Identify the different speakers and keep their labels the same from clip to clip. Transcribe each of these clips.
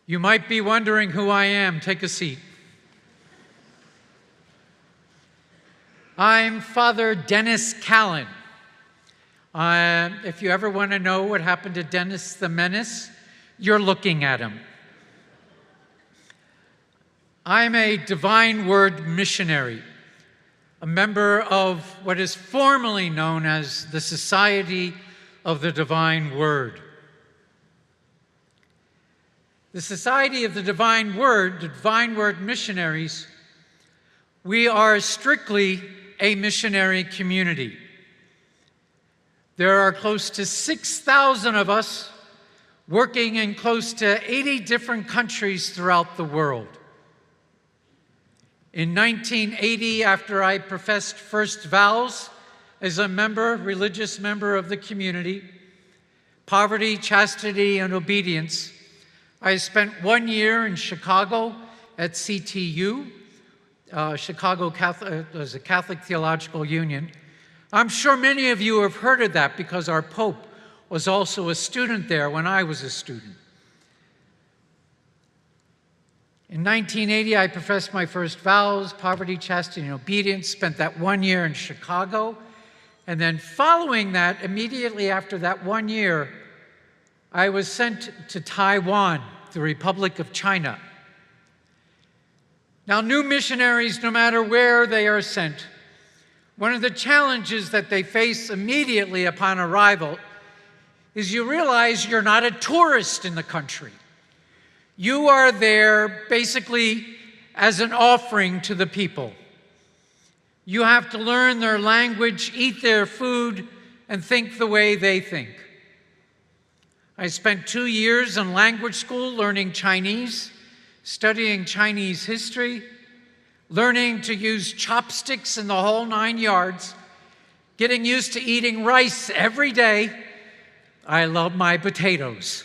Speaker 1: You might be wondering who I am. Take a seat. I'm Father Dennis Callan. If you ever want to know what happened to Dennis the Menace, you're looking at him. I'm a Divine Word missionary, a member of what is formally known as the Society of the Divine Word. The Society of the Divine Word, the Divine Word missionaries, we are strictly a missionary community. There are close to 6,000 of us working in close to 80 different countries throughout the world. In 1980, after I professed first vows as a religious member of the community, poverty, chastity, and obedience, I spent 1 year in Chicago at CTU, Chicago was a Catholic Theological Union. I'm sure many of you have heard of that because our Pope was also a student there when I was a student. In 1980, I professed my first vows, poverty, chastity, and obedience, spent that 1 year in Chicago. And then following that, immediately after that 1 year, I was sent to Taiwan, the Republic of China. Now, new missionaries, no matter where they are sent, one of the challenges that they face immediately upon arrival is you realize you're not a tourist in the country. You are there basically as an offering to the people. You have to learn their language, eat their food, and think the way they think. I spent 2 years in language school learning Chinese, studying Chinese history, learning to use chopsticks in the whole 9 yards, getting used to eating rice every day. I love my potatoes.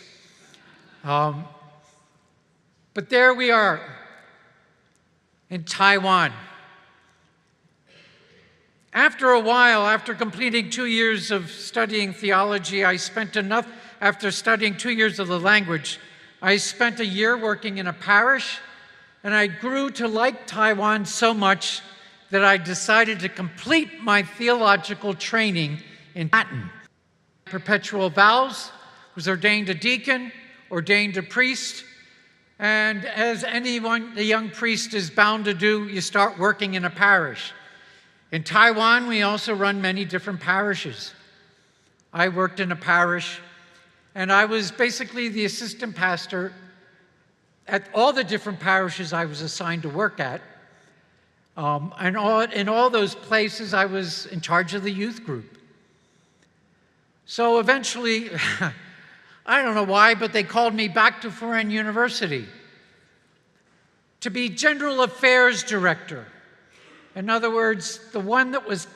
Speaker 1: But there we are in Taiwan. After a while, after completing 2 years of studying theology, after studying 2 years of the language, I spent a year working in a parish, and I grew to like Taiwan so much that I decided to complete my theological training in Latin. Perpetual vows, was ordained a deacon, ordained a priest, and as anyone, a young priest is bound to do, you start working in a parish. In Taiwan, we also run many different parishes. I worked in a parish, and I was basically the assistant pastor at all the different parishes I was assigned to work at. And in all those places, I was in charge of the youth group. So eventually, I don't know why, but they called me back to Foreign University to be General Affairs Director. In other words, the one that was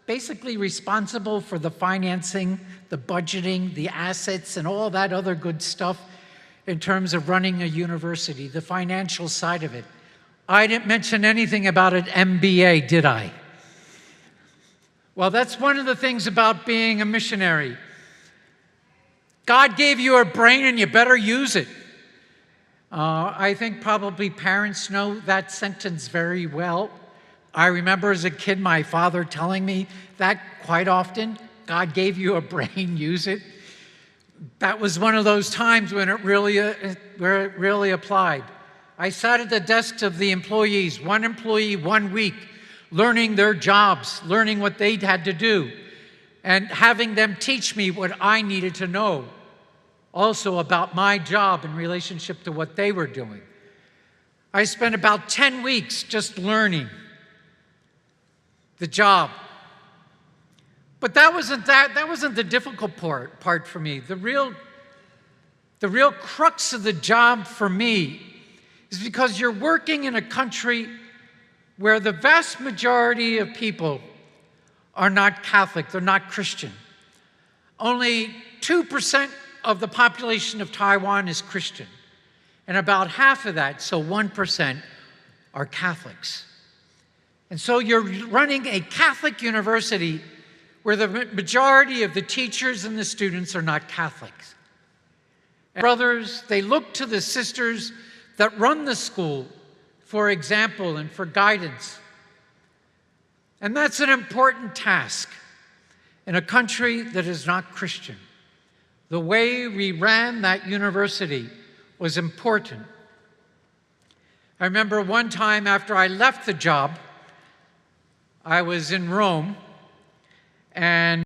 Speaker 1: basically responsible for the financing, the budgeting, the assets, and all that other good stuff in terms of running a university, the financial side of it. I didn't mention anything about an MBA, did I? Well, that's one of the things about being a missionary. God gave you a brain and you better use it. I think probably parents know that sentence very well. I remember as a kid my father telling me that quite often. God gave you a brain, use it. That was one of those times when where it really applied. I sat at the desks of the employees, one employee, 1 week, learning their jobs, learning what they had to do, and having them teach me what I needed to know, also about my job in relationship to what they were doing. I spent about 10 weeks just learning the job. But that wasn't the difficult part for me. The real crux of the job for me is because you're working in a country where the vast majority of people are not Catholic, they're not Christian. Only 2% of the population of Taiwan is Christian, and about half of that, so 1%, are Catholics. And so you're running a Catholic university where the majority of the teachers and the students are not Catholics. And brothers, they look to the sisters that run the school for example and for guidance. And that's an important task in a country that is not Christian. The way we ran that university was important. I remember one time after I left the job, I was in Rome, and